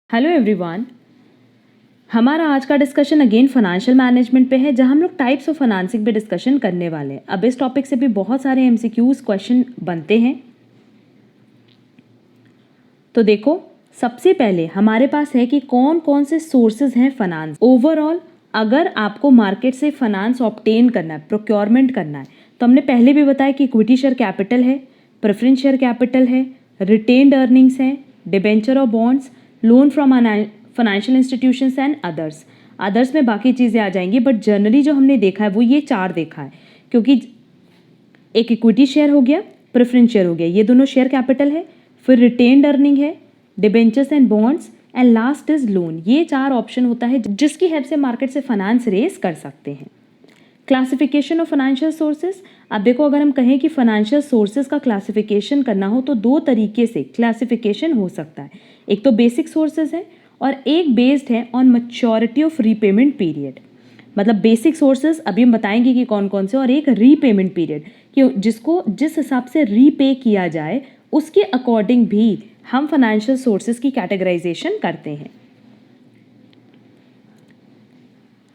Hello everyone. हमारा आज का डिस्कशन अगेन फाइनेंशियल मैनेजमेंट पे है, जहां हम लोग टाइप्स ऑफ फाइनेंसिंग पे डिस्कशन करने वाले हैं। अब इस टॉपिक से भी बहुत सारे एमसीक्यूज क्वेश्चन बनते हैं। तो देखो, सबसे पहले हमारे पास है कि कौन कौन से सोर्सेज हैं फाइनेंस। ओवरऑल अगर आपको मार्केट से फाइनेंस ऑब्टेन करना है, प्रोक्योरमेंट करना है, तो हमने पहले भी बताया कि इक्विटी शेयर कैपिटल है, प्रेफरेंस शेयर कैपिटल है, रिटेन्ड अर्निंग्स है, डिबेंचर और bonds, loan from financial institutions and others में बाकी चीज़ें आ जाएंगी, बट जनरली जो हमने देखा है वो ये चार देखा है, क्योंकि एक इक्विटी शेयर हो गया, प्रेफरेंस शेयर हो गया, ये दोनों शेयर कैपिटल है, फिर रिटेन्ड अर्निंग है, debentures and bonds, and last is loan. ये चार ऑप्शन होता है जिसकी हेल्प से मार्केट से फाइनेंस रेस कर सकते हैं। Classification of financial sources. अब देखो, अगर हम कहें कि फाइनेंशियल सोर्सेज का क्लासिफिकेशन करना हो तो दो तरीके से क्लासिफिकेशन हो सकता है। एक तो बेसिक सोर्सेज है और एक बेस्ड है on maturity of repayment period. मतलब बेसिक सोर्सेज अभी हम बताएंगे कि कौन कौन से, और एक रीपेमेंट पीरियड कि जिसको जिस हिसाब से रीपे किया जाए उसके अकॉर्डिंग भी हम फाइनेंशियल सोर्सेज की कैटेगराइजेशन करते हैं।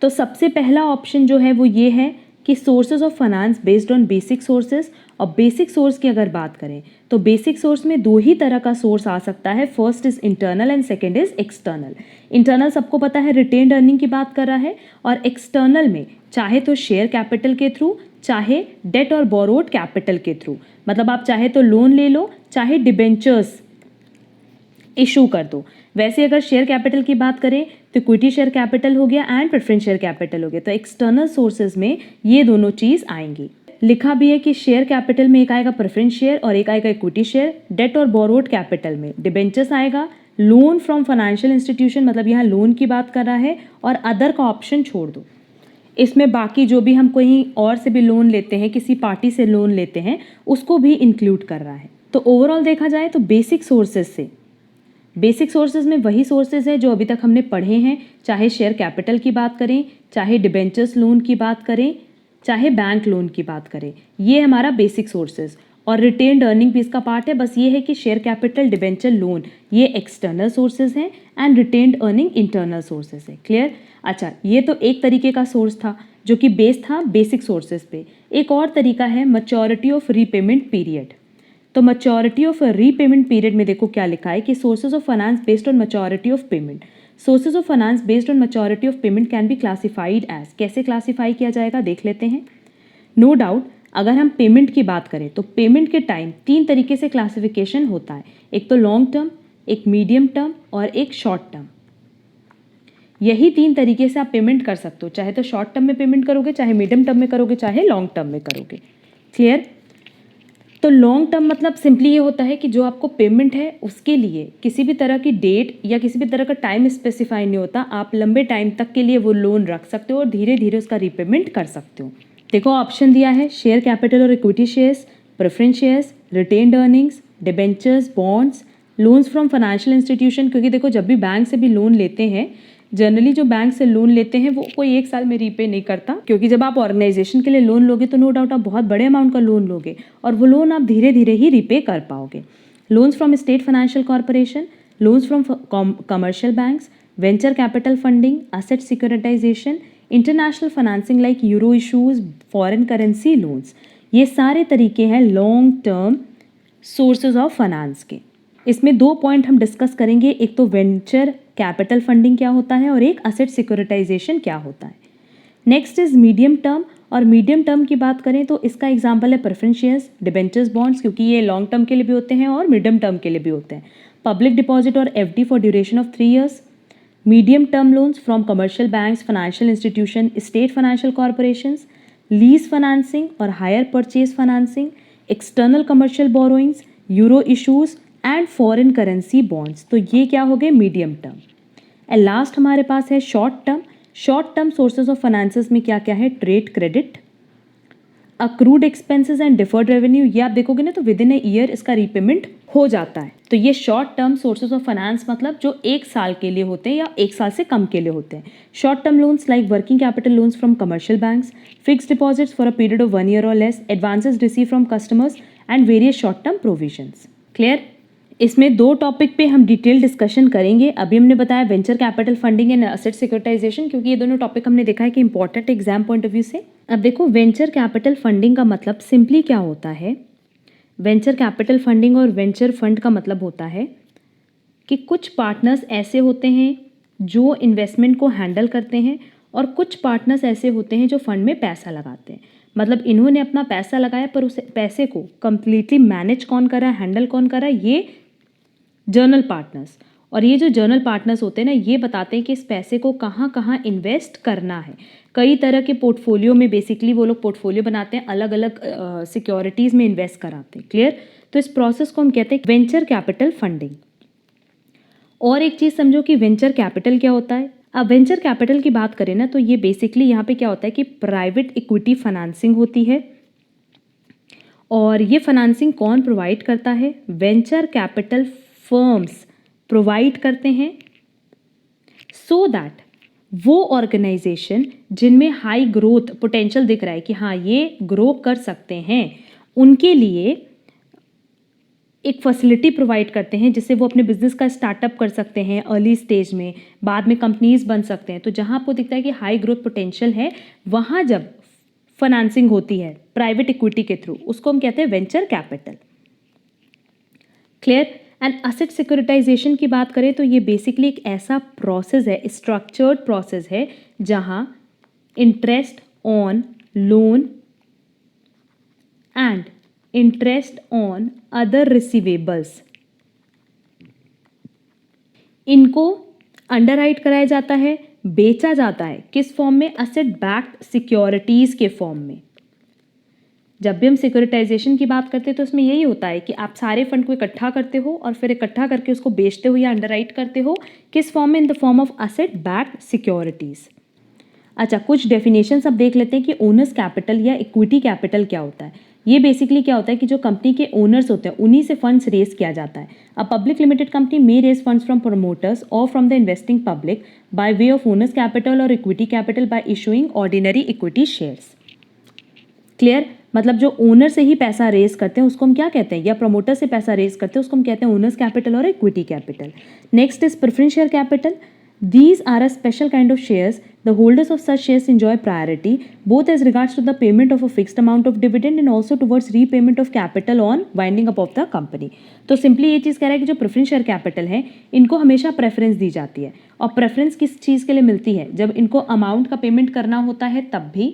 तो सबसे पहला ऑप्शन जो है वो ये है कि sources of finance based on basic sources. और बेसिक सोर्स की अगर बात करें तो बेसिक सोर्स में दो ही तरह का सोर्स आ सकता है। First is internal and second is external. Internal सबको पता है रिटेन्ड अर्निंग की बात कर रहा है, और एक्सटर्नल में चाहे तो शेयर कैपिटल के थ्रू, चाहे डेट और बोरोड कैपिटल के थ्रू। मतलब आप चाहे तो लोन ले लो, चाहे डिबेंचर्स इशू कर दो। वैसे अगर शेयर कैपिटल की बात करें तो इक्विटी शेयर कैपिटल हो गया एंड प्रेफरेंस शेयर कैपिटल हो गया। तो एक्सटर्नल सोर्सेज में ये दोनों चीज़ आएंगी। लिखा भी है कि शेयर कैपिटल में एक आएगा प्रेफरेंस शेयर और एक आएगा इक्विटी शेयर। डेट और बोरोड कैपिटल में डिबेंचर्स आएगा, लोन फ्रॉम फाइनेंशियल इंस्टीट्यूशन, मतलब यहाँ लोन की बात कर रहा है, और अदर का ऑप्शन छोड़ दो। इसमें बाकी जो भी हम कहीं और से भी लोन लेते हैं, किसी पार्टी से लोन लेते हैं, उसको भी इंक्लूड कर रहा है। तो ओवरऑल देखा जाए तो बेसिक सोर्सेज में वही सोर्सेज है जो अभी तक हमने पढ़े हैं, चाहे शेयर कैपिटल की बात करें, चाहे डिबेंचर्स लोन की बात करें, चाहे बैंक लोन की बात करें, ये हमारा बेसिक सोर्सेज। और रिटेन्ड अर्निंग भी इसका पार्ट है। बस ये है कि शेयर कैपिटल, डिबेंचर, लोन ये एक्सटर्नल सोर्सेज हैं and retained earning internal sources है। क्लियर? अच्छा, ये तो एक तरीके का सोर्स था जो कि बेस था बेसिक सोर्सेज पे। एक और तरीका है मैच्योरिटी ऑफ रीपेमेंट पीरियड। तो मैच्योरिटी ऑफ रीपेमेंट पीरियड में देखो क्या लिखा है कि sources of finance based on maturity of payment. Sources of finance based on maturity of payment can be classified as. कैसे क्लासिफाई किया जाएगा देख लेते हैं। नो डाउट, अगर हम पेमेंट की बात करें तो पेमेंट के टाइम तीन तरीके से क्लासिफिकेशन होता है। एक तो लॉन्ग टर्म, एक मीडियम टर्म और एक शॉर्ट टर्म। यही तीन तरीके से आप पेमेंट कर सकते हो, चाहे तो शॉर्ट टर्म में पेमेंट करोगे, चाहे मीडियम टर्म में करोगे, चाहे लॉन्ग टर्म में करोगे। क्लियर? तो लॉन्ग टर्म मतलब सिंपली ये होता है कि जो आपको पेमेंट है उसके लिए किसी भी तरह की डेट या किसी भी तरह का टाइम स्पेसिफाई नहीं होता। आप लंबे टाइम तक के लिए वो लोन रख सकते हो और धीरे धीरे उसका रीपेमेंट कर सकते हो। देखो ऑप्शन दिया है शेयर कैपिटल और equity shares, preference shares, retained earnings, debentures, bonds, loans from financial institution. क्योंकि देखो जब भी बैंक से भी लोन लेते हैं, जनरली जो बैंक से लोन लेते हैं वो कोई एक साल में रीपे नहीं करता, क्योंकि जब आप ऑर्गेनाइजेशन के लिए लोन लोगे तो नो डाउट आप बहुत बड़े अमाउंट का लोन लोगे और वो लोन आप धीरे धीरे ही रीपे कर पाओगे। Loans from state financial corporation, loans from commercial banks, venture capital funding, asset securitization, international financing like euro issues, foreign currency loans, ये सारे तरीके हैं long term sources of finance के। इसमें दो पॉइंट हम डिस्कस करेंगे, एक तो वेंचर कैपिटल फंडिंग क्या होता है और एक असेट सिक्योरिटाइजेशन क्या होता है। नेक्स्ट इज मीडियम टर्म, और मीडियम टर्म की बात करें तो इसका एग्जांपल है प्रेफरेंस शेयर्स, डिबेंचर्स, बॉन्ड्स, क्योंकि ये लॉन्ग टर्म के लिए भी होते हैं और मीडियम टर्म के लिए भी होते हैं। पब्लिक डिपॉजिट और FD for duration of 3 years, medium term loans from commercial banks, financial institution, state financial corporations, lease financing और hire purchase financing, external commercial borrowings, euro issues and foreign currency bonds. तो ये क्या हो गए medium term. And last हमारे पास है short term. Short term sources of finances में क्या क्या है? Trade credit, accrued expenses and deferred revenue. ये आप देखोगे ना तो विद इन ए ईयर इसका रीपेमेंट हो जाता है। तो ये short term sources of finance मतलब जो एक साल के लिए होते हैं या एक साल से कम के लिए होते हैं। Short term loans like working capital loans from commercial banks, fixed deposits for a period of 1 year और less, advances receive from customers and various short term provisions. Clear? इसमें 2 टॉपिक पे हम डिटेल डिस्कशन करेंगे। अभी हमने बताया venture capital funding and asset securitization, क्योंकि ये दोनों टॉपिक हमने देखा है कि important exam point of view से। अब देखो वेंचर कैपिटल फंडिंग का मतलब सिंपली क्या होता है। वेंचर कैपिटल फंडिंग और वेंचर फंड का मतलब होता है कि कुछ पार्टनर्स ऐसे होते हैं जो इन्वेस्टमेंट को हैंडल करते हैं और कुछ पार्टनर्स ऐसे होते हैं जो फंड में पैसा लगाते हैं। मतलब इन्होंने अपना पैसा लगाया पर उस पैसे को कंप्लीटली मैनेज कौन कर रहा है, हैंडल कौन कर रहा है, ये जर्नल पार्टनर्स। और ये जो जर्नल पार्टनर्स होते हैं ना, ये बताते हैं कि इस पैसे को कहाँ कहाँ इन्वेस्ट करना है। कई तरह के पोर्टफोलियो में बेसिकली वो लोग पोर्टफोलियो बनाते हैं, अलग अलग सिक्योरिटीज़ में इन्वेस्ट कराते हैं। क्लियर? तो इस प्रोसेस को हम कहते हैं वेंचर कैपिटल फंडिंग। और एक चीज़ समझो कि वेंचर कैपिटल क्या होता है। अब वेंचर कैपिटल की बात करें ना, तो ये बेसिकली यहाँ पे क्या होता है कि प्राइवेट इक्विटी फाइनेंसिंग होती है। और ये फाइनेंसिंग कौन प्रोवाइड करता है? वेंचर कैपिटल फर्म्स प्रोवाइड करते हैं, सो दैट वो ऑर्गेनाइजेशन जिनमें हाई ग्रोथ पोटेंशियल दिख रहा है कि हाँ ये ग्रो कर सकते हैं, उनके लिए एक फैसिलिटी प्रोवाइड करते हैं जिससे वो अपने बिजनेस का स्टार्टअप कर सकते हैं अर्ली स्टेज में, बाद में कंपनीज बन सकते हैं। तो जहाँ आपको दिखता है कि हाई ग्रोथ पोटेंशियल है, वहाँ जब फाइनेंसिंग होती है प्राइवेट इक्विटी के थ्रू, उसको हम कहते हैं venture capital. Clear? And asset securitization की बात करें तो ये बेसिकली एक ऐसा प्रोसेस है, स्ट्रक्चर्ड प्रोसेस है, जहाँ interest on loan and interest on other receivables, इनको अंडरराइट कराया जाता है, बेचा जाता है। किस फॉर्म में? एसेट बैक्ड सिक्योरिटीज के फॉर्म में। जब भी हम सिक्योरिटाइजेशन की बात करते हैं तो इसमें यही होता है कि आप सारे फंड को इकट्ठा करते हो और फिर इकट्ठा करके उसको बेचते हो या अंडरराइट करते हो। किस फॉर्म में? In the form of asset backed securities. अच्छा, कुछ डेफिनेशंस अब देख लेते हैं कि ओनर्स कैपिटल या इक्विटी कैपिटल क्या होता है। ये बेसिकली क्या होता है कि जो कंपनी के ओनर्स होते हैं उन्हीं से फंड्स रेज किया जाता है। A public limited company may raise funds from promoters और from the investing public by way of owners capital और equity capital by issuing ordinary equity shares. Clear? मतलब जो ओनर से ही पैसा रेज करते हैं उसको हम क्या कहते हैं, या प्रमोटर से पैसा रेज करते हैं उसको हम कहते हैं ओनर्स कैपिटल और equity capital. Next is preference share capital. These are a special kind of shares. The holders of such shares enjoy priority both as regards to the payment of a fixed amount of dividend and also towards repayment of capital on winding up of the company. तो simply ये चीज़ कह रहा है कि जो preference share capital है इनको हमेशा प्रेफरेंस दी जाती है। और प्रेफरेंस किस चीज़ के लिए मिलती है? जब इनको अमाउंट का पेमेंट करना होता है तब भी,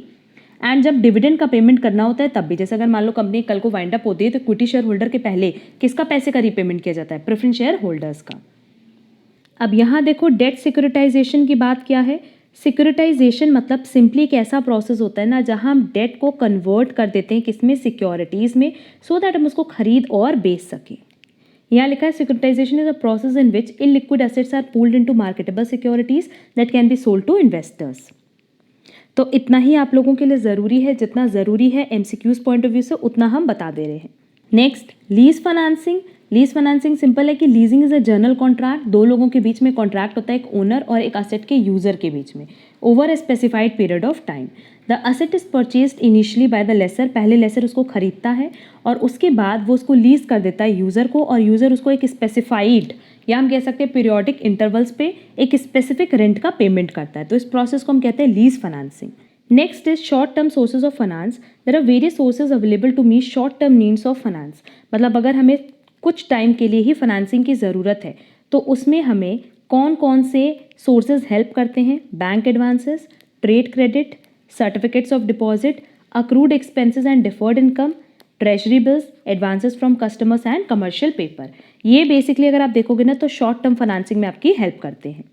एंड जब डिविडेंड का पेमेंट करना होता है तब भी। जैसे अगर मान लो कंपनी कल को वाइंड अप होती है तो इक्विटी शेयर होल्डर के पहले किसका पैसे का रीपेमेंट किया जाता है? प्रेफरेंस शेयर होल्डर्स का। अब यहाँ देखो डेट सिक्योरिटाइजेशन की बात क्या है। सिक्योरिटाइजेशन मतलब सिंपली एक ऐसा प्रोसेस होता है ना जहाँ हम डेट को कन्वर्ट कर देते हैं किसमें? सिक्योरिटीज़ में, सो दैट हम उसको खरीद और बेच सकें। यहाँ लिखा है securitization is a process in which illiquid assets are pooled into marketable securities that can be sold to investors. तो इतना ही आप लोगों के लिए ज़रूरी है, जितना ज़रूरी है एमसीक्यूज पॉइंट ऑफ व्यू से उतना हम बता दे रहे हैं। Next, lease financing. Lease financing simple है कि leasing is a general contract. दो लोगों के बीच में कॉन्ट्रैक्ट होता है, एक ओनर और एक असेट के यूजर के बीच में, over a specified period of time. The asset is purchased initially by the lessor. पहले लेसर उसको खरीदता है और उसके बाद वो उसको लीज कर देता है यूजर को, और यूजर उसको एक स्पेसिफाइड या हम कह सकते हैं पीरियोडिक इंटरवल्स पे एक स्पेसिफिक रेंट का पेमेंट करता है। तो इस प्रोसेस को हम कहते हैं lease financing. Next is short term sources of finance. There are various sources available to meet short term needs of finance. मतलब अगर हमें कुछ टाइम के लिए ही फाइनेंसिंग की ज़रूरत है तो उसमें हमें कौन कौन से सोर्सेज हेल्प करते हैं? Bank advances, trade credit, certificates of deposit, accrued expenses and deferred income, treasury bills, advances from customers and commercial paper. ये बेसिकली अगर आप देखोगे ना तो शॉर्ट टर्म फाइनेंसिंग में आपकी हेल्प करते हैं।